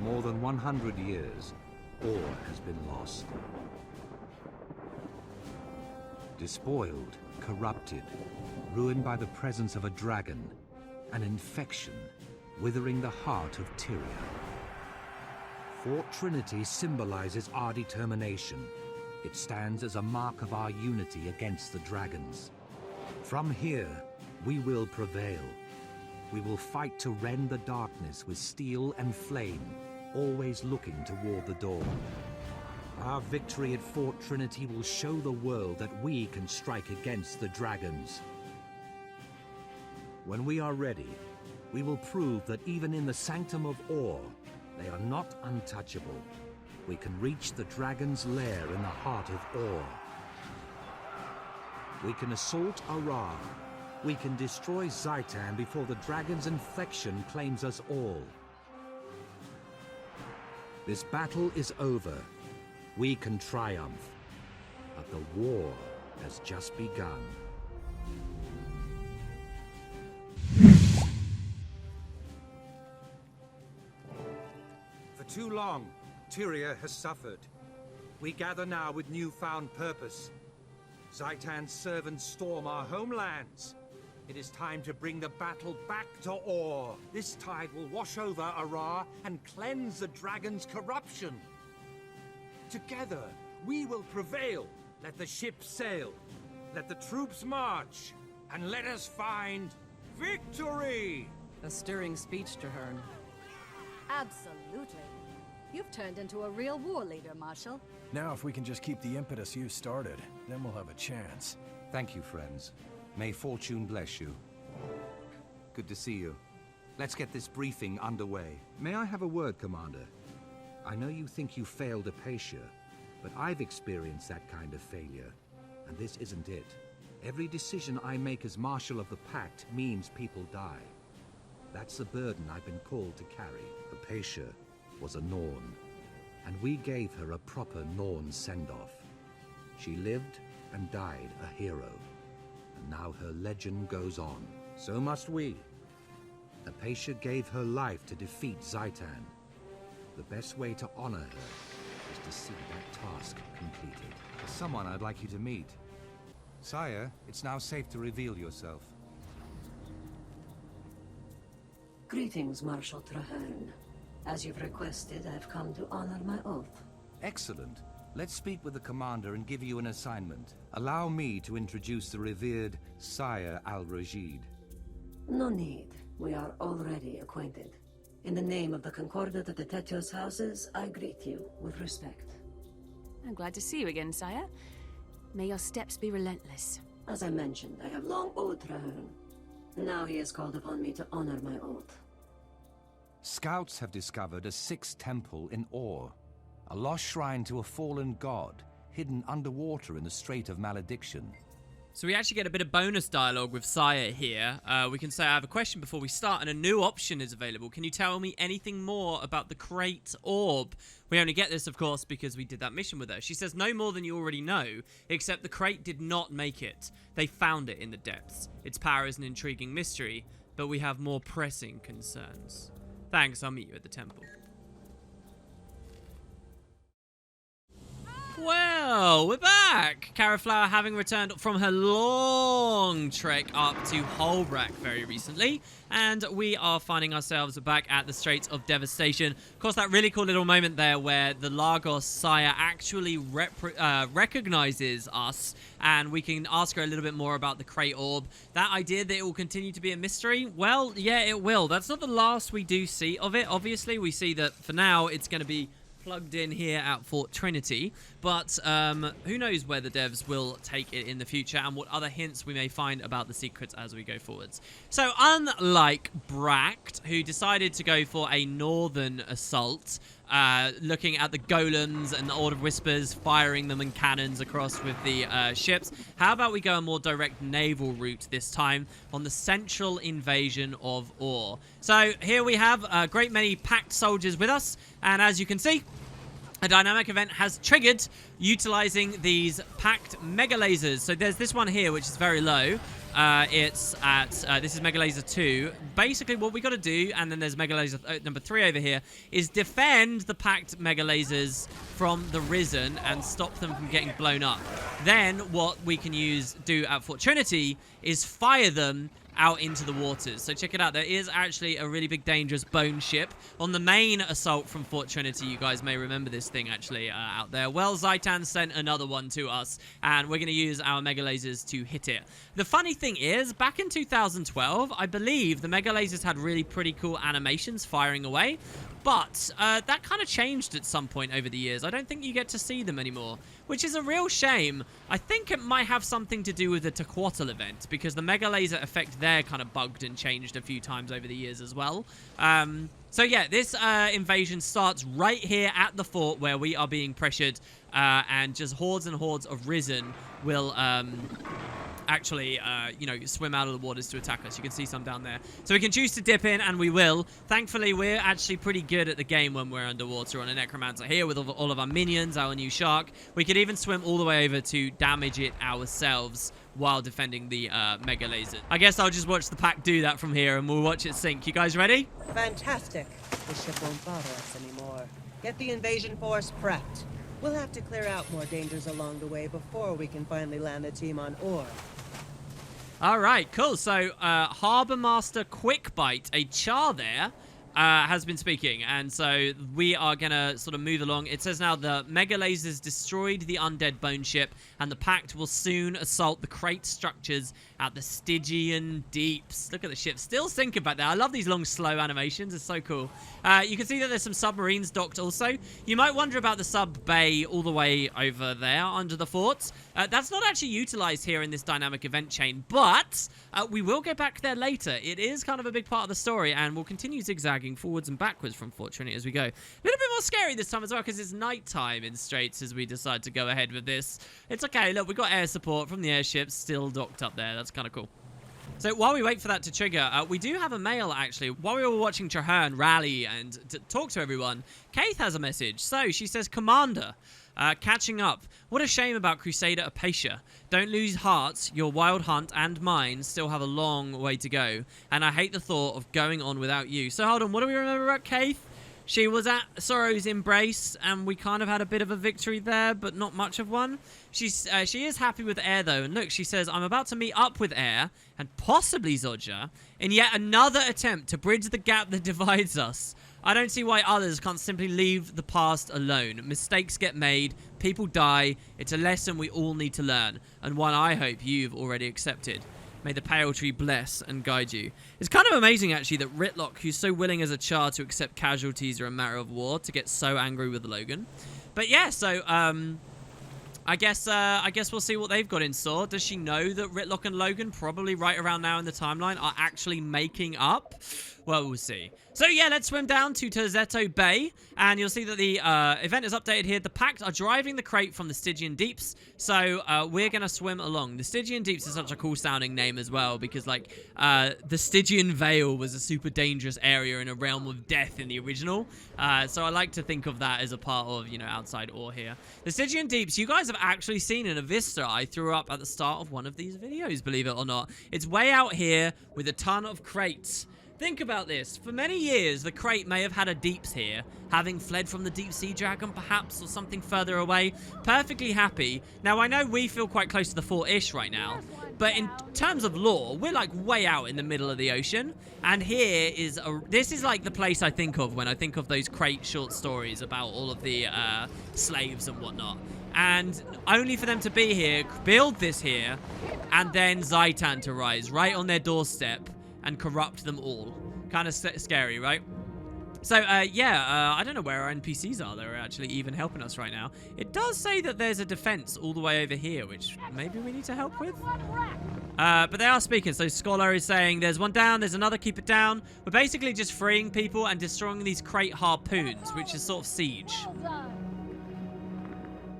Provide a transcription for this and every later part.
more than 100 years, ore has been lost. Despoiled, corrupted, ruined by the presence of a dragon, an infection withering the heart of Tyria. Fort Trinity symbolizes our determination. It stands as a mark of our unity against the dragons. From here, we will prevail. We will fight to rend the darkness with steel and flame, always looking toward the dawn. Our victory at Fort Trinity will show the world that we can strike against the dragons. When we are ready, we will prove that even in the Sanctum of Ore, they are not untouchable. We can reach the dragon's lair in the heart of Ore. We can assault Arar. We can destroy Zaitan before the dragon's infection claims us all. This battle is over. We can triumph. But the war has just begun. For too long, Tyria has suffered. We gather now with newfound purpose. Zaitan's servants storm our homelands. It is time to bring the battle back to Ore. This tide will wash over Arar and cleanse the dragon's corruption. Together, we will prevail. Let the ships sail. Let the troops march. And let us find victory! A stirring speech, Traherne. Absolutely. You've turned into a real war leader, Marshal. Now if we can just keep the impetus you started, then we'll have a chance. Thank you, friends. May fortune bless you. Good to see you. Let's get this briefing underway. May I have a word, Commander? I know you think you failed Apatia, but I've experienced that kind of failure, and this isn't it. Every decision I make as Marshal of the Pact means people die. That's the burden I've been called to carry. Apatia was a Norn, and we gave her a proper Norn send-off. She lived and died a hero, and now her legend goes on. So must we. Apatia gave her life to defeat Zaitan. The best way to honor her is to see that task completed. There's someone I'd like you to meet. Sire, it's now safe to reveal yourself. Greetings, Marshal Traherne. As you've requested, I've come to honor my oath. Excellent. Let's speak with the commander and give you an assignment. Allow me to introduce the revered Sire Al-Rashid. No need. We are already acquainted. In the name of the Concordat of the Tetos houses, I greet you with respect. I'm glad to see you again, Sire. May your steps be relentless. As I mentioned, I have long owed Traherne. Now he has called upon me to honor my oath. Scouts have discovered a sixth temple in Ore, a lost shrine to a fallen god, hidden underwater in the Strait of Malediction. So we actually get a bit of bonus dialogue with Sire here. We can say, I have a question before we start, and a new option is available. Can you tell me anything more about the Crate Orb? We only get this, of course, because we did that mission with her. She says no more than you already know, except the Crate did not make it. They found it in the depths. Its power is an intriguing mystery, but we have more pressing concerns. Thanks, I'll meet you at the temple. Well, we're back! Caraflower having returned from her long trek up to Holbrack very recently, and we are finding ourselves back at the Straits of Devastation. Of course, that really cool little moment there where the Lagos Sire actually recognizes us, and we can ask her a little bit more about the Crate Orb. That idea that it will continue to be a mystery, well, yeah, it will. That's not the last we do see of it, obviously. We see that for now, it's going to be plugged in here at Fort Trinity, but who knows where the devs will take it in the future and what other hints we may find about the secrets as we go forwards. So unlike Bract, who decided to go for a northern assault, looking at the golems and the Order of Whispers, firing them in cannons across with the ships, how about we go a more direct naval route this time on the central invasion of Ore. So here we have a great many packed soldiers with us, and as you can see, a dynamic event has triggered utilizing these packed mega lasers. So there's this one here, which is very low. it's at, this is Mega Laser 2. Basically, what we got to do, and then there's Mega Laser number 3 over here, is defend the packed Mega Lasers from the Risen and stop them from getting blown up. Then, what we can do at Fort Trinity is fire them out into the waters. So check it out. There is actually a really big dangerous bone ship on the main assault from Fort Trinity. You guys may remember this thing actually out there. Well, Zaitan sent another one to us, and we're going to use our Mega Lasers to hit it. The funny thing is, back in 2012, I believe the Mega Lasers had really pretty cool animations firing away. But that kind of changed at some point over the years. I don't think you get to see them anymore, which is a real shame. I think it might have something to do with the Tequatl event, because the Mega Laser effect there kind of bugged and changed a few times over the years as well. So yeah, this invasion starts right here at the fort where we are being pressured, and just hordes and hordes of Risen will actually, you know, swim out of the waters to attack us. You can see some down there. So we can choose to dip in, and we will. Thankfully, we're actually pretty good at the game when we're underwater on a Necromancer here with all of our minions, our new shark. We could even swim all the way over to damage it ourselves while defending the Mega Laser. I guess I'll just watch the pack do that from here, and we'll watch it sink. You guys ready? Fantastic. The ship won't bother us anymore. Get the invasion force prepped. We'll have to clear out more dangers along the way before we can finally land the team on Ore. All right, cool. So, Harbor Master Quickbite, a Char there, has been speaking. And so we are going to sort of move along. It says now the Mega Lasers destroyed the undead bone ship, and the Pact will soon assault the crate structures at the Stygian deeps. Look at the ship. Still thinking about that. I love these long, slow animations. It's so cool. You can see that there's some submarines docked also. You might wonder about the sub bay all the way over there under the fort. That's not actually utilized here in this dynamic event chain, but we will get back there later. It is kind of a big part of the story, and we'll continue zigzagging forwards and backwards from Fort Trinity as we go. A little bit more scary this time as well, because it's nighttime in Straits as we decide to go ahead with this. It's okay. Look, we've got air support from the airship still docked up there. That's kind of cool. So while we wait for that to trigger, we do have a mail, actually. While we were watching Traherne rally and talk to everyone, Keith has a message. So she says, Commander, catching up. What a shame about Crusader Apatia. Don't lose heart. Your wild hunt and mine still have a long way to go. And I hate the thought of going on without you. So hold on, what do we remember about Keith? She was at Sorrow's Embrace, and we kind of had a bit of a victory there, but not much of one. She is happy with Air, though. And look, she says, I'm about to meet up with Air, and possibly Zodja, in yet another attempt to bridge the gap that divides us. I don't see why others can't simply leave the past alone. Mistakes get made, people die. It's a lesson we all need to learn, and one I hope you've already accepted. May the Pale Tree bless and guide you. It's kind of amazing, actually, that Ritlock, who's so willing as a Char to accept casualties or a matter of war, to get so angry with Logan. But yeah, so I guess we'll see what they've got in store. Does she know that Ritlock and Logan, probably right around now in the timeline, are actually making up? Well, we'll see. So yeah, let's swim down to Terzetto Bay, and you'll see that the event is updated here. The Pact are driving the crate from the Stygian Deeps, so we're going to swim along. The Stygian Deeps is such a cool sounding name as well, because like the Stygian Vale was a super dangerous area in a realm of death in the original, so I like to think of that as a part of, you know, outside Ore here. The Stygian Deeps, you guys have actually seen in a vista I threw up at the start of one of these videos, believe it or not. It's way out here with a ton of crates. Think about this. For many years, the crate may have had a deeps here, having fled from the deep sea dragon, perhaps, or something further away. Perfectly happy. Now, I know we feel quite close to the fort-ish right now, but in terms of lore, we're like way out in the middle of the ocean. And here is this is like the place I think of when I think of those crate short stories about all of the slaves and whatnot. And only for them to be here, build this here, and then Zaitan to rise right on their doorstep and corrupt them all. Kind of scary, right? So, yeah, I don't know where our NPCs are that are actually even helping us right now. It does say that there's a defense all the way over here, which maybe we need to help with. But they are speaking. So Scholar is saying there's one down, there's another, keep it down. We're basically just freeing people and destroying these crate harpoons, which is sort of siege.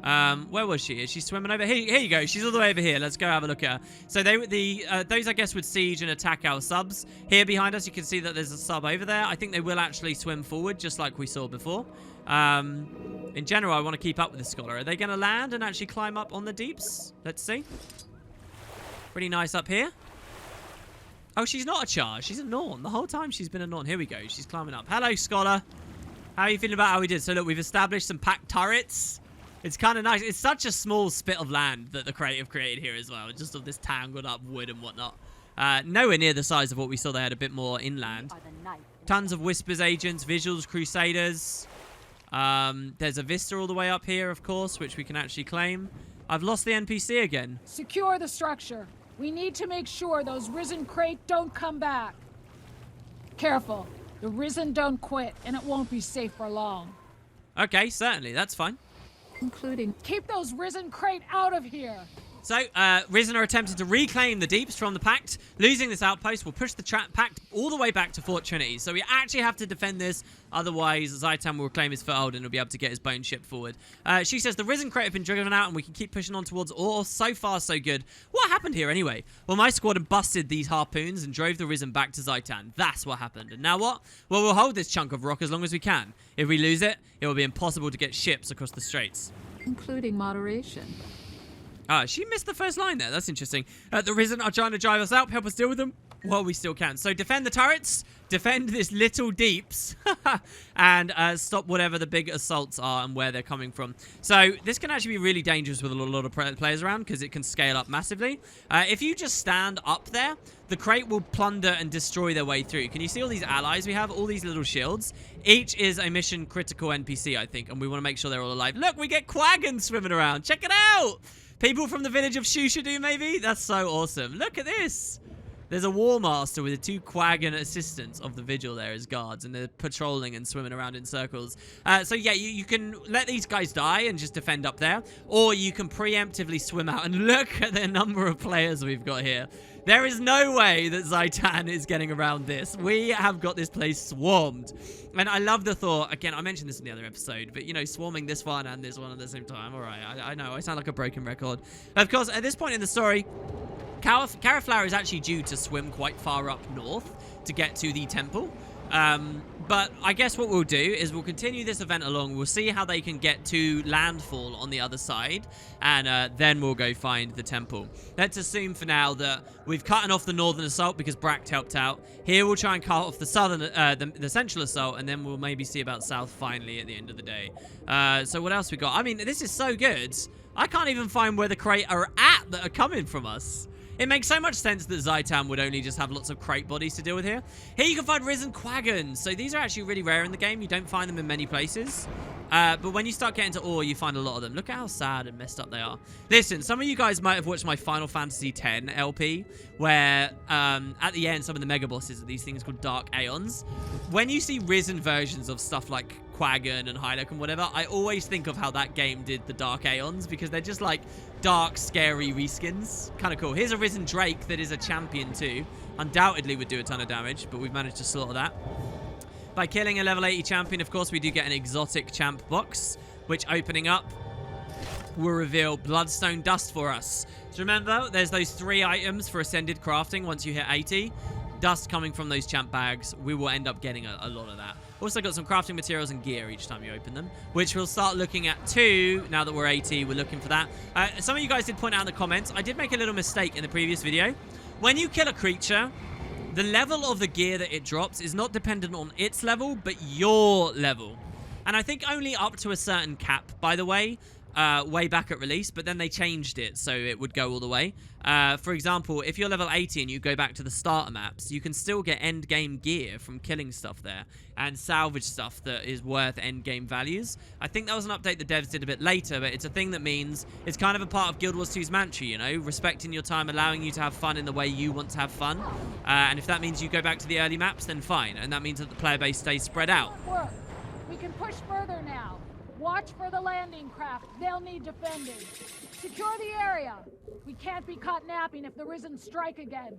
Where was she? Is she swimming over? Here you go. She's all the way over here. Let's go have a look at her. So those, I guess, would siege and attack our subs. Here behind us, you can see that there's a sub over there. I think they will actually swim forward, just like we saw before. In general, I want to keep up with the Scholar. Are they going to land and actually climb up on the deeps? Let's see. Pretty nice up here. Oh, she's not a Char. She's a Norn. The whole time she's been a Norn. Here we go. She's climbing up. Hello, Scholar. How are you feeling about how we did? So, look, we've established some packed turrets. It's kind of nice. It's such a small spit of land that the creative created here as well. Just of this tangled up wood and whatnot. Nowhere near the size of what we saw. They had a bit more inland. Tons of Whispers agents, Visuals, Crusaders. There's a Vista all the way up here, of course, which we can actually claim. I've lost the NPC again. Secure the structure. We need to make sure those Risen Crate don't come back. Careful. The Risen don't quit, and it won't be safe for long. Okay, certainly. That's fine. Including... Keep those Risen Crate out of here! So, Risen are attempting to reclaim the Deeps from the Pact. Losing this outpost will push the Pact all the way back to Fort Trinity. So we actually have to defend this. Otherwise, Zaitan will reclaim his foothold and he'll be able to get his bone ship forward. She says the Risen Crate have been driven out and we can keep pushing on towards ore. So far, so good. What happened here anyway? Well, my squad had busted these harpoons and drove the Risen back to Zaitan. That's what happened. And now what? Well, we'll hold this chunk of rock as long as we can. If we lose it, it will be impossible to get ships across the straits. Including moderation. She missed the first line there. That's interesting. The Risen are trying to drive us out. Help us deal with them. Well, we still can. So defend the turrets. Defend this little Deeps. And stop whatever the big assaults are and where they're coming from. So this can actually be really dangerous with a lot of players around because it can scale up massively. If you just stand up there, the crate will plunder and destroy their way through. Can you see all these allies we have? All these little shields. Each is a mission critical NPC, I think. And we want to make sure they're all alive. Look, we get Quaggin swimming around. Check it out. People from the village of Shushadu, maybe? That's so awesome. Look at this. There's a War Master with the 2 Quaggin assistants of the Vigil there as guards, and they're patrolling and swimming around in circles. So yeah, you can let these guys die and just defend up there, or you can preemptively swim out. And look at the number of players we've got here. There is no way that Zaitan is getting around this. We have got this place swarmed. And I love the thought, again, I mentioned this in the other episode, but, you know, swarming this one and this one at the same time. All right, I know, I sound like a broken record. Of course, at this point in the story, Caraflower is actually due to swim quite far up north to get to the temple. But I guess what we'll do is we'll continue this event along. We'll see how they can get to landfall on the other side, and then we'll go find the temple. Let's assume for now that we've cut off the northern assault because Bract helped out. Here we'll try and cut off the southern, the central assault, and then we'll maybe see about south finally at the end of the day. So what else we got? I mean, this is so good. I can't even find where the crate are at that are coming from us. It makes so much sense that Zaitan would only just have lots of crate bodies to deal with here. Here you can find Risen Quaggins. So these are actually really rare in the game. You don't find them in many places. But when you start getting to ore, you find a lot of them. Look at how sad and messed up they are. Listen, some of you guys might have watched my Final Fantasy X LP, where at the end, some of the mega bosses are these things called Dark Aeons. When you see Risen versions of stuff like Quaggin and Hylic and whatever, I always think of how that game did the Dark Aeons, because they're just like dark, scary reskins. Kind of cool. Here's a Risen Drake that is a champion too. Undoubtedly would do a ton of damage, but we've managed to slaughter that. By killing a level 80 champion, of course, we do get an exotic champ box, which opening up will reveal Bloodstone Dust for us. So remember, there's those 3 items for Ascended crafting once you hit 80. Dust coming from those champ bags. We will end up getting a lot of that. Also got some crafting materials and gear each time you open them, which we'll start looking at too. Now that we're 80, we're looking for that. Some of you guys did point out in the comments, I did make a little mistake in the previous video. When you kill a creature, the level of the gear that it drops is not dependent on its level, but your level. And I think only up to a certain cap, by the way, way back at release, but then they changed it so it would go all the way. For example, if you're level 80 and you go back to the starter maps, you can still get end game gear from killing stuff there and salvage stuff that is worth end game values. I think that was an update the devs did a bit later, but it's a thing that means it's kind of a part of Guild Wars 2's mantra, you know, respecting your time, allowing you to have fun in the way you want to have fun. And if that means you go back to the early maps, then fine. And that means that the player base stays spread out. Work. We can push further now. Watch for the landing craft. They'll need defending. Secure the area. We can't be caught napping if the Risen strike again.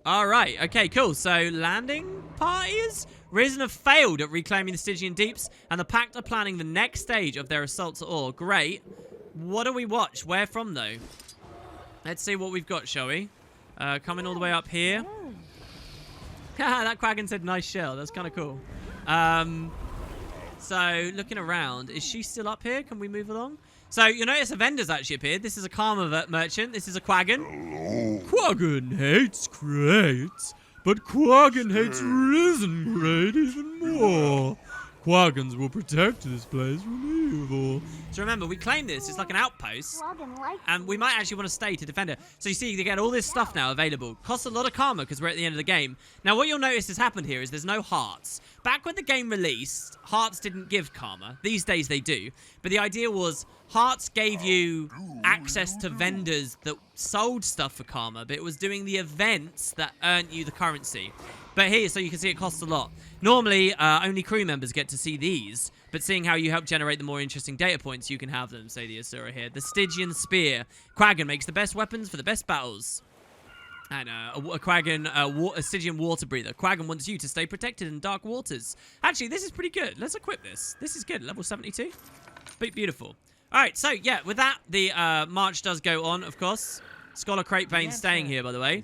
All right. Okay, cool. So landing parties? Risen have failed at reclaiming the Stygian deeps, and the Pact are planning the next stage of their assaults at ore. Great. What do we watch? Where from, though? Let's see what we've got, shall we? Coming all the way up here. That Quaggin said nice shell. That's kind of cool. So, looking around, is she still up here? Can we move along? So, you'll notice a vendor's actually appeared. This is a Karma merchant. This is a Quaggin. Quaggan hates crates, but Quaggan hates Risen Crate even more. Quaggans will protect this place from evil. So remember, we claim this. It's like an outpost. And we might actually want to stay to defend it. So you see, you get all this stuff now available. Costs a lot of karma because we're at the end of the game. Now, what you'll notice has happened here is there's no hearts. Back when the game released, hearts didn't give karma. These days they do. But the idea was hearts gave you access to vendors that sold stuff for karma, but it was doing the events that earned you the currency. But here, so you can see it costs a lot. Normally, only crew members get to see these, but seeing how you help generate the more interesting data points, you can have them, say the Asura here. The Stygian Spear. Quaggan makes the best weapons for the best battles. And a Stygian water breather. Quaggan wants you to stay protected in dark waters. Actually, this is pretty good. Let's equip this. This is good. Level 72. Beautiful. All right, so yeah, with that, the march does go on, of course. Scholar Cratebane staying here, by the way.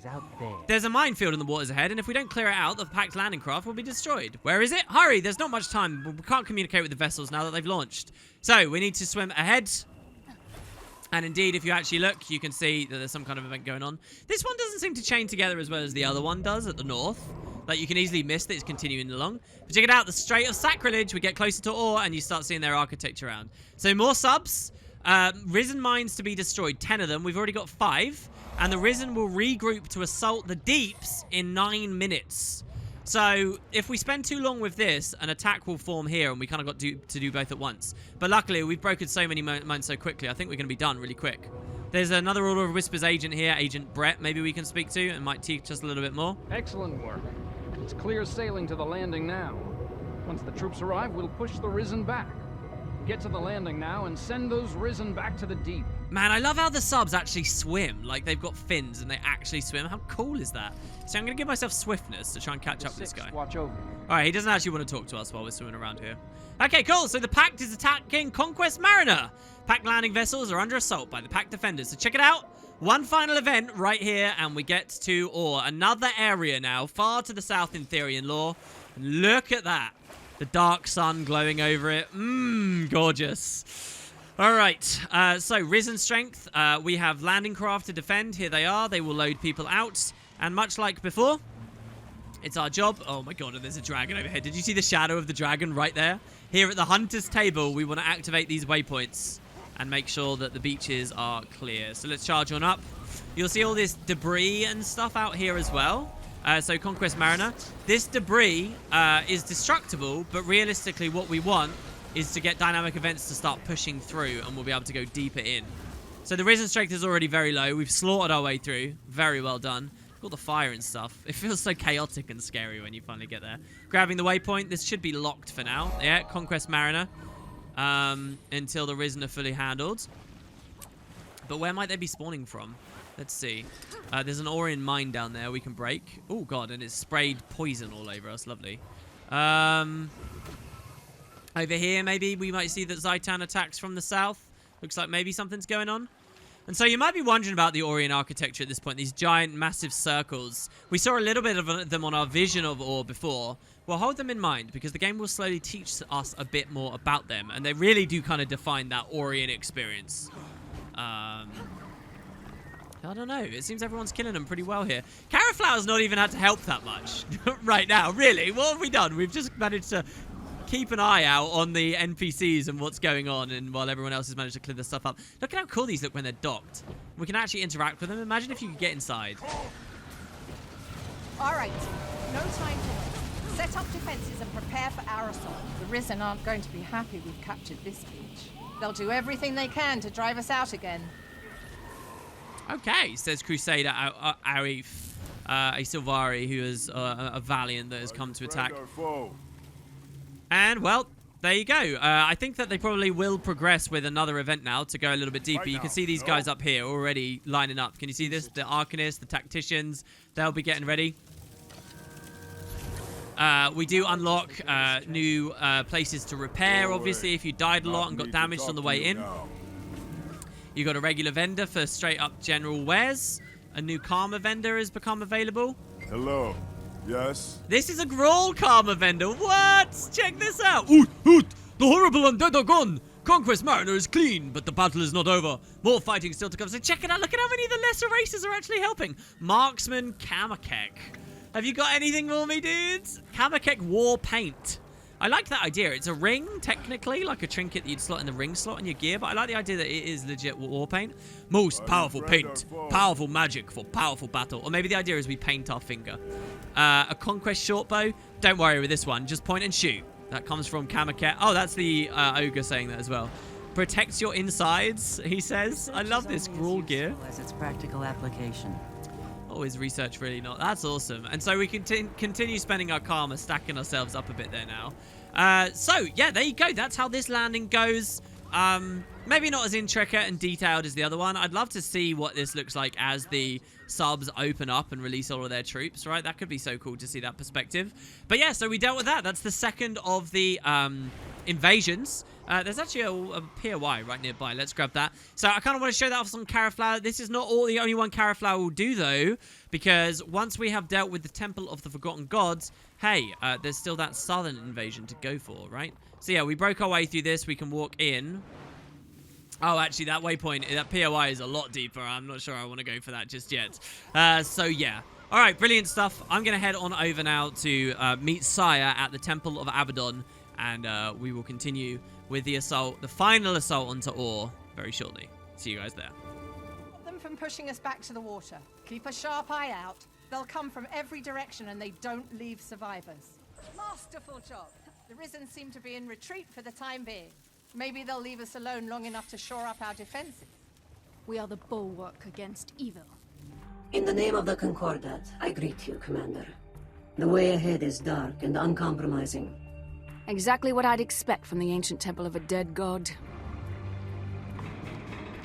There's a minefield in the waters ahead, and if we don't clear it out, the packed landing craft will be destroyed. Where is it? Hurry! There's not much time. We can't communicate with the vessels now that they've launched. So, we need to swim ahead. And indeed, if you actually look, you can see that there's some kind of event going on. This one doesn't seem to chain together as well as the other one does at the north. Like, you can easily miss that it's continuing along. But check it out, the Strait of Sacrilege. We get closer to ore, and you start seeing their architecture around. So, more subs. Risen mines to be destroyed. 10 of them. We've already got 5. And the Risen will regroup to assault the deeps in 9 minutes. So, if we spend too long with this, an attack will form here, and we kind of got to do both at once. But luckily, we've broken so many mines so quickly, I think we're going to be done really quick. There's another Order of Whispers agent here, Agent Brett, maybe we can speak to, and might teach us a little bit more. Excellent work. It's clear sailing to the landing now. Once the troops arrive, we'll push the Risen back. Get to the landing now and send those Risen back to the deep. Man, I love how the subs actually swim. Like, they've got fins and they actually swim. How cool is that? So I'm going to give myself swiftness to try and catch up with this guy. Watch over. All right, he doesn't actually want to talk to us while we're swimming around here. Okay, cool. So the Pact is attacking Conquest Mariner. Pact landing vessels are under assault by the Pact defenders. So check it out. One final event right here, and we get to Ore. Another area now, far to the south in theory and lore. And look at that. The dark sun glowing over it. Gorgeous. All right. So, Risen Strength. We have landing craft to defend. Here they are. They will load people out. And much like before, it's our job. Oh, my God. And there's a dragon over here. Did you see the shadow of the dragon right there? Here at the Hunter's Table, we want to activate these waypoints and make sure that the beaches are clear. So, let's charge on up. You'll see all this debris and stuff out here as well. So Conquest Mariner. This debris is destructible, but realistically what we want is to get dynamic events to start pushing through, and we'll be able to go deeper in. So the Risen Strength is already very low. We've slaughtered our way through. Very well done. Got the fire and stuff. It feels so chaotic and scary when you finally get there. Grabbing the waypoint. This should be locked for now. Yeah, Conquest Mariner. Until the Risen are fully handled. But where might they be spawning from? Let's see. There's an Orion mine down there we can break. Oh, God, and it's sprayed poison all over us. Lovely. Over here, maybe we might see that Zaitan attacks from the south. Looks like maybe something's going on. And so you might be wondering about the Orion architecture at this point. These giant, massive circles. We saw a little bit of them on our vision of Ore before. Well, hold them in mind, because the game will slowly teach us a bit more about them. And they really do kind of define that Orion experience. I don't know. It seems everyone's killing them pretty well here. Caraflower's not even had to help that much right now. Really? What have we done? We've just managed to keep an eye out on the NPCs and what's going on, and while everyone else has managed to clear this stuff up. Look at how cool these look when they're docked. We can actually interact with them. Imagine if you could get inside. All right. No time to wait. Set up defenses and prepare for our assault. The Risen aren't going to be happy we've captured this beach. They'll do everything they can to drive us out again. Okay, says Crusader Arif, a Silvari who is a Valiant that has come to attack. And, well, there you go. I think that they probably will progress with another event now to go a little bit deeper. You can see these guys up here already lining up. Can you see this? The Arcanists, the Tacticians, they'll be getting ready. We do unlock new places to repair, obviously, if you died a lot and got damaged on the way in. You got a regular vendor for straight up general wares. A new karma vendor has become available. Hello. Yes? This is a Grawl karma vendor. What? Check this out. Oot, oot. The horrible undead are gone. Conquest Mariner is clean, but the battle is not over. More fighting still to come. So check it out. Look at how many of the lesser races are actually helping. Marksman Kamakek. Have you got anything for me, dudes? Kamakek War Paint. I like that idea. It's a ring, technically, like a trinket that you'd slot in the ring slot in your gear, but I like the idea that it is legit war paint. Most powerful paint. Powerful magic for powerful battle. Or maybe the idea is we paint our finger. A conquest short bow. Don't worry with this one. Just point and shoot. That comes from Kamaket. Oh, that's the ogre saying that as well. Protects your insides, he says. I love this Grawl gear. As its practical application. Always research really not. That's awesome. And so we can continue spending our karma, stacking ourselves up a bit there now. So, yeah, there you go. That's how this landing goes. Maybe not as intricate and detailed as the other one. I'd love to see what this looks like as the subs open up and release all of their troops, right? That could be so cool to see that perspective. But yeah, so we dealt with that. That's the second of the invasions. There's actually a POI right nearby. Let's grab that. So I kind of want to show that off on Caraflower. This is not the only one Caraflower will do, though, because once we have dealt with the Temple of the Forgotten Gods, hey, there's still that southern invasion to go for, right? So yeah, we broke our way through this. We can walk in. Oh, actually, that waypoint, that POI is a lot deeper. I'm not sure I want to go for that just yet. So yeah. All right, brilliant stuff. I'm going to head on over now to meet Sire at the Temple of Abaddon, and we will continue with the assault, the final assault onto Ore very shortly. See you guys there. Stop them from pushing us back to the water. Keep a sharp eye out. They'll come from every direction and they don't leave survivors. Masterful job. The Risen seem to be in retreat for the time being. Maybe they'll leave us alone long enough to shore up our defenses. We are the bulwark against evil. In the name of the Concordat, I greet you, Commander. The way ahead is dark and uncompromising. Exactly what I'd expect from the ancient temple of a dead god.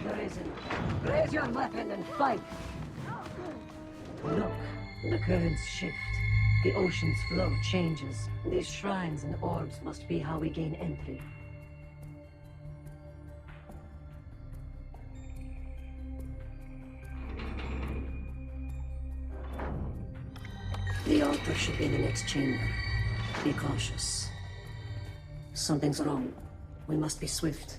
The Risen, raise your weapon and fight! Look, the currents shift. The ocean's flow changes. These shrines and orbs must be how we gain entry. The altar should be in the next chamber. Be cautious. Something's wrong. We must be swift.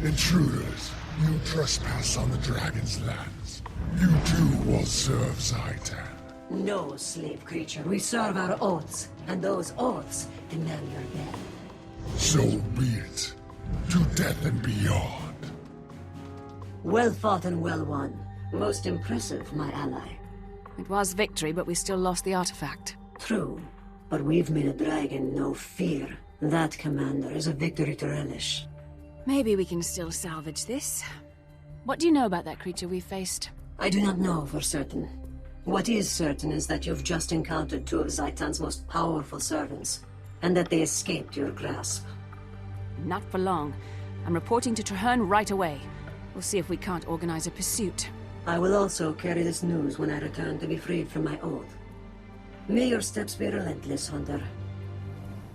Intruders, you trespass on the dragon's lands. You too will serve Zaitan. No, slave creature. We serve our oaths, and those oaths demand your death. So be it. To death and beyond. Well fought and well won. Most impressive, my ally. It was victory, but we still lost the artifact. True, but we've made a dragon no fear. That, Commander, is a victory to relish. Maybe we can still salvage this. What do you know about that creature we faced? I do not know for certain. What is certain is that you've just encountered two of Zaitan's most powerful servants, and that they escaped your grasp. Not for long. I'm reporting to Traherne right away. We'll see if we can't organize a pursuit. I will also carry this news when I return to be freed from my oath. May your steps be relentless, Hunter.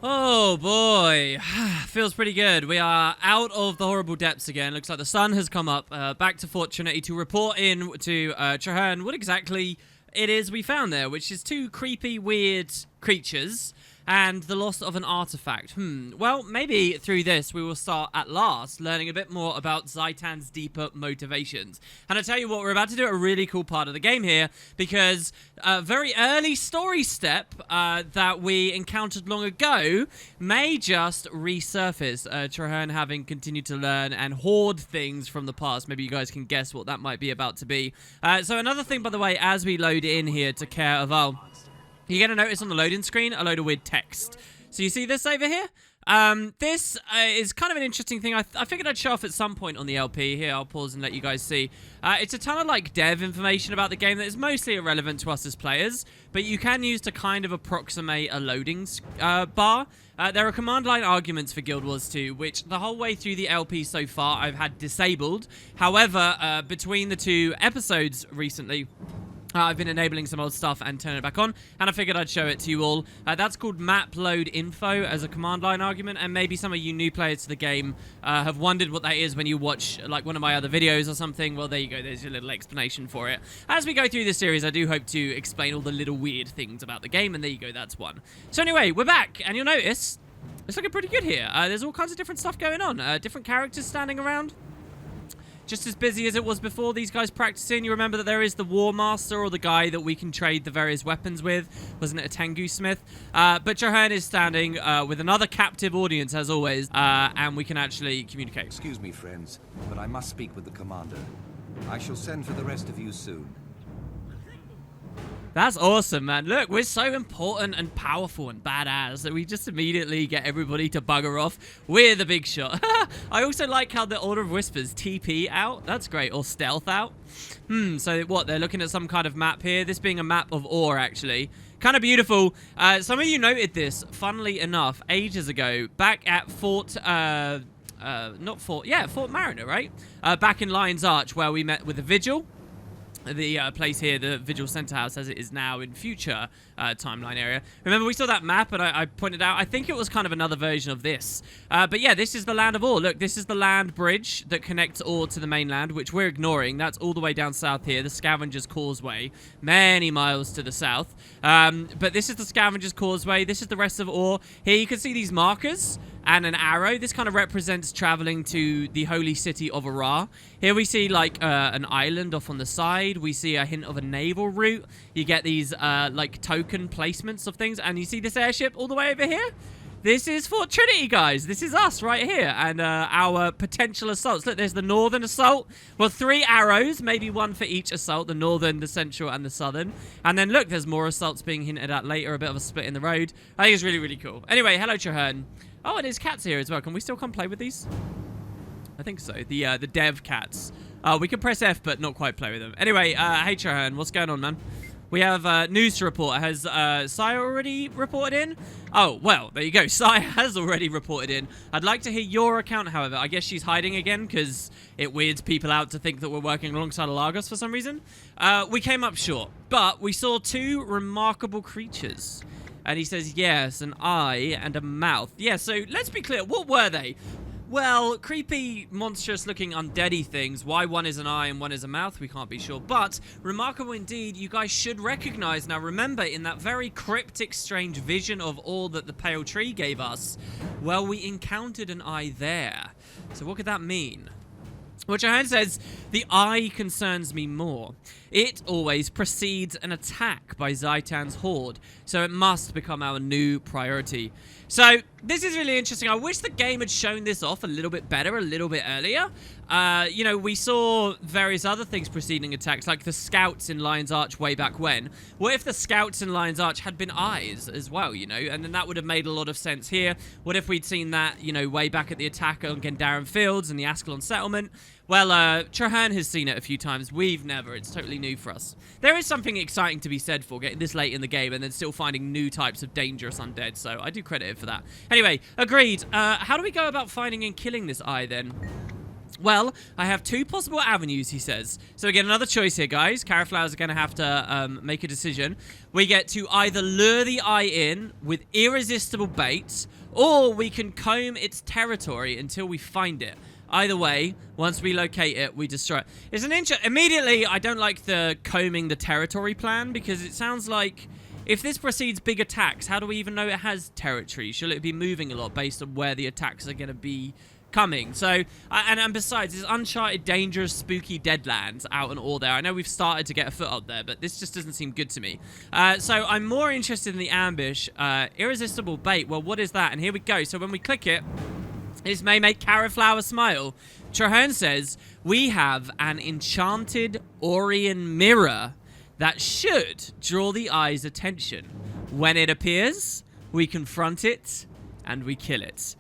Oh boy, feels pretty good. We are out of the horrible depths again. Looks like the sun has come up. Back to Fort Trinity to report in to Traherne what exactly it is we found there, which is two creepy, weird creatures and the loss of an artifact. Well, maybe through this we will start at last learning a bit more about Zaitan's deeper motivations. And I tell you what, we're about to do a really cool part of the game here, because a very early story step that we encountered long ago may just resurface. Traherne having continued to learn and hoard things from the past. Maybe you guys can guess what that might be about to be. So another thing, by the way, as we load in here to Naval, you're going to notice on the loading screen a load of weird text. So you see this over here? This is kind of an interesting thing. I figured I'd show off at some point on the LP. Here, I'll pause and let you guys see. It's a ton of like dev information about the game that is mostly irrelevant to us as players, but you can use to kind of approximate a loading bar. There are command line arguments for Guild Wars 2, which the whole way through the LP so far I've had disabled. However, between the two episodes recently, I've been enabling some old stuff and turning it back on, and I figured I'd show it to you all. That's called map load info as a command line argument, and maybe some of you new players to the game have wondered what that is when you watch like one of my other videos or something. Well, there you go. There's your little explanation for it. As we go through this series, I do hope to explain all the little weird things about the game, and there you go. That's one. So anyway, we're back, and you'll notice it's looking pretty good here. There's all kinds of different stuff going on. Different characters standing around. Just as busy as it was before, these guys practicing. You remember that there is the War Master, or the guy that we can trade the various weapons with. Wasn't it a Tengu Smith? But Traherne is standing with another captive audience, as always, and we can actually communicate. Excuse me, friends, but I must speak with the commander. I shall send for the rest of you soon. That's awesome, man. Look, we're so important and powerful and badass that we just immediately get everybody to bugger off. We're the big shot. I also like how the Order of Whispers TP out. That's great. Or stealth out. So what? They're looking at some kind of map here. This being a map of ore, actually. Kind of beautiful. Some of you noted this, funnily enough, ages ago, back at Fort Mariner, right? Back in Lion's Arch, where we met with the Vigil. The place here, the Vigil Center House, as it is now in future timeline area. Remember, we saw that map, and I pointed out, I think it was kind of another version of this. But yeah, this is the land of Ore. Look, this is the land bridge that connects Ore to the mainland, which we're ignoring. That's all the way down south here, the Scavenger's Causeway, many miles to the south. But this is the Scavenger's Causeway. This is the rest of Ore. Here you can see these markers and an arrow. This kind of represents traveling to the holy city of Ara. Here we see like an island off on the side. We see a hint of a naval route. You get these like token placements of things, and you see this airship all the way over here. This is Fort Trinity, guys. This is us right here, and our potential assaults. Look, there's the northern assault. Well, 3 arrows, maybe 1 for each assault, the northern, the central, and the southern. And then look, there's more assaults being hinted at later, a bit of a split in the road. I think it's really, really cool. Anyway, hello, Traherne. Oh, and there's cats here as well. Can we still come play with these? I think so. The dev cats. We can press F, but not quite play with them. Anyway, hey, Traherne, what's going on, man? We have news to report. Has Saya already reported in? Oh, well, there you go. Saya has already reported in. I'd like to hear your account, however. I guess she's hiding again because it weirds people out to think that we're working alongside Lagos for some reason. We came up short, but we saw 2 remarkable creatures. And he says, yes, an eye and a mouth. Yeah, so let's be clear. What were they? Well, creepy, monstrous-looking undeady things. Why one is an eye and one is a mouth, we can't be sure. But remarkable indeed, you guys should recognize. Now, remember, in that very cryptic, strange vision of all that the Pale Tree gave us, well, we encountered an eye there. So what could that mean? Well, Traherne says, the eye concerns me more. It always precedes an attack by Zaitan's horde, so it must become our new priority. So, this is really interesting. I wish the game had shown this off a little bit better, a little bit earlier. You know, we saw various other things preceding attacks, like the scouts in Lion's Arch way back when. What if the scouts in Lion's Arch had been eyes as well, you know? And then that would have made a lot of sense here. What if we'd seen that, you know, way back at the attack on Gendaran Fields and the Ascalon settlement? Well, Traherne has seen it a few times. We've never. It's totally new for us. There is something exciting to be said for getting this late in the game and then still finding new types of dangerous undead, so I do credit it for that. Anyway, agreed. How do we go about finding and killing this eye, then? Well, I have 2 possible avenues, he says. So again, another choice here, guys. Carraflowers are going to have to make a decision. We get to either lure the eye in with irresistible baits, or we can comb its territory until we find it. Either way, once we locate it, we destroy it. It's an immediately, I don't like the combing the territory plan, because it sounds like if this precedes big attacks, how do we even know it has territory? Shall it be moving a lot based on where the attacks are going to be coming? So, and besides, it's uncharted, dangerous, spooky Deadlands out in all there. I know we've started to get a foot up there, but this just doesn't seem good to me. So I'm more interested in the ambush. Irresistible bait. Well, what is that? And here we go. So when we click it, this may make Carraflower smile. Traherne says, we have an enchanted Orion mirror that should draw the eye's attention. When it appears, we confront it and we kill it.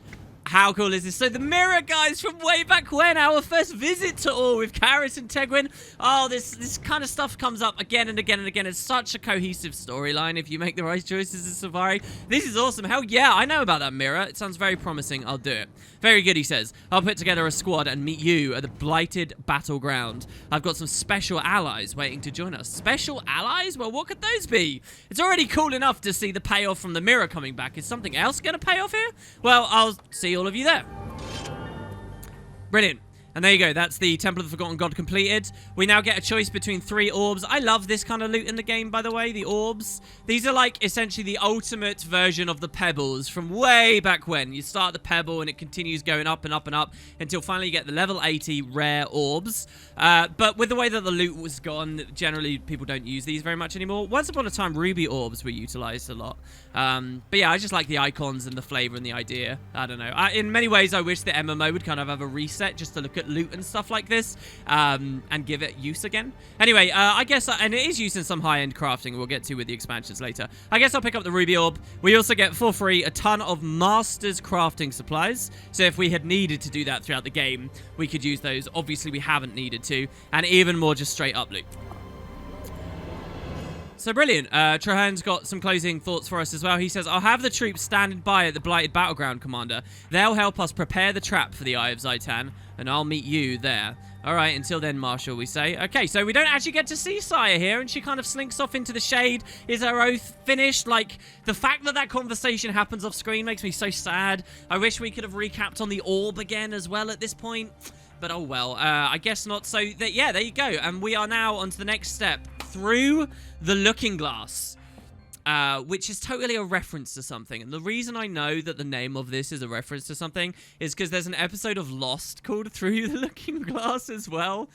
How cool is this? So the mirror, guys, from way back when, our first visit to Orr with Karis and Tegwin. Oh, this kind of stuff comes up again and again and again. It's such a cohesive storyline if you make the right choices in Safari. This is awesome. Hell yeah, I know about that mirror. It sounds very promising. I'll do it. Very good, he says. I'll put together a squad and meet you at the blighted battleground. I've got some special allies waiting to join us. Special allies? Well, what could those be? It's already cool enough to see the payoff from the mirror coming back. Is something else going to pay off here? Well, I'll see all of you there. Brilliant. And there you go. That's the Temple of the Forgotten God completed. We now get a choice between 3 orbs. I love this kind of loot in the game, by the way, the orbs. These are like essentially the ultimate version of the pebbles from way back when. You start the pebble and it continues going up and up and up until finally you get the level 80 rare orbs. But with the way that the loot was gone, generally people don't use these very much anymore. Once upon a time, ruby orbs were utilized a lot. But yeah, I just like the icons and the flavor and the idea. I don't know. In many ways, I wish the MMO would kind of have a reset just to look at loot and stuff like this and give it use again. Anyway, I guess, and it is used in some high-end crafting we'll get to with the expansions later. I guess I'll pick up the ruby orb. We also get for free a ton of master's crafting supplies. So if we had needed to do that throughout the game, we could use those. Obviously, we haven't needed to. And even more just straight up loot. So brilliant. Trahan's got some closing thoughts for us as well. He says, I'll have the troops standing by at the Blighted Battleground, Commander. They'll help us prepare the trap for the Eye of Zaitan, and I'll meet you there. All right, until then, Marshal, we say. Okay, so we don't actually get to see Sire here, and she kind of slinks off into the shade. Is her oath finished? Like, the fact that that conversation happens off screen makes me so sad. I wish we could have recapped on the orb again as well at this point. But oh well, I guess not. So, yeah, there you go. And we are now on to the next step. Through the Looking Glass. Which is totally a reference to something. And the reason I know that the name of this is a reference to something is because there's an episode of Lost called Through the Looking Glass as well,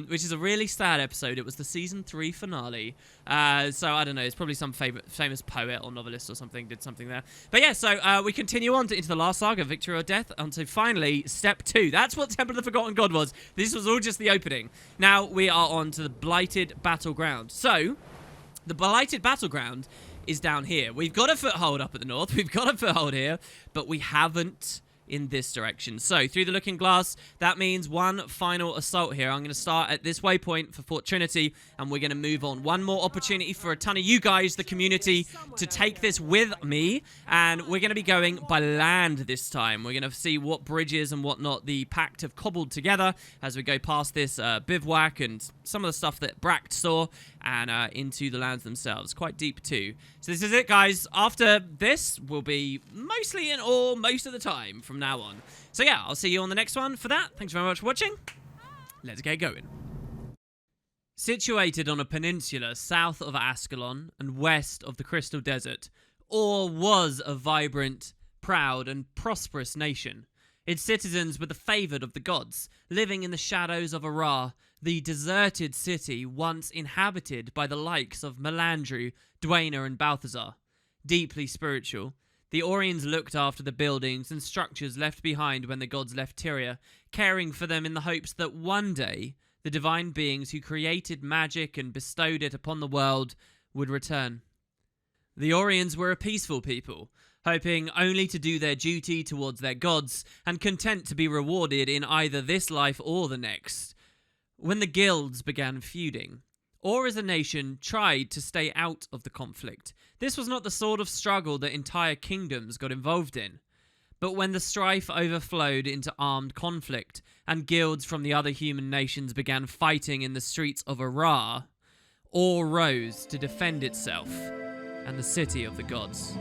which is a really sad episode. It was the season 3 finale. So I don't know. It's probably some famous poet or novelist or something did something there. But yeah, so we continue on into the last saga, Victory or Death, until finally step 2. That's what Temple of the Forgotten God was. This was all just the opening. Now we are on to the Blighted Battleground. So the Blighted Battleground is down here. We've got a foothold up at the north. We've got a foothold here, but we haven't in this direction. So, through the Looking Glass, that means one final assault here. I'm going to start at this waypoint for Fort Trinity, and we're going to move on. One more opportunity for a ton of you guys, the community, to take this with me, and we're going to be going by land this time. We're going to see what bridges and whatnot the Pact have cobbled together as we go past this bivouac and some of the stuff that Bract saw, and into the lands themselves. Quite deep too. So this is it, guys. After this, we'll be mostly in Orr most of the time from now on. So yeah, I'll see you on the next one. For that, thanks very much for watching. Let's get going. Situated on a peninsula south of Ascalon and west of the Crystal Desert, Orr was a vibrant, proud and prosperous nation. Its citizens were the favoured of the gods, living in the shadows of Arra, the deserted city once inhabited by the likes of Melandru, Dwayna and Balthazar. Deeply spiritual, the Orians looked after the buildings and structures left behind when the gods left Tyria, caring for them in the hopes that one day the divine beings who created magic and bestowed it upon the world would return. The Orians were a peaceful people, hoping only to do their duty towards their gods and content to be rewarded in either this life or the next. When the guilds began feuding, Orr as a nation tried to stay out of the conflict. This was not the sort of struggle that entire kingdoms got involved in. But when the strife overflowed into armed conflict, and guilds from the other human nations began fighting in the streets of Arra, Orr rose to defend itself and the city of the gods.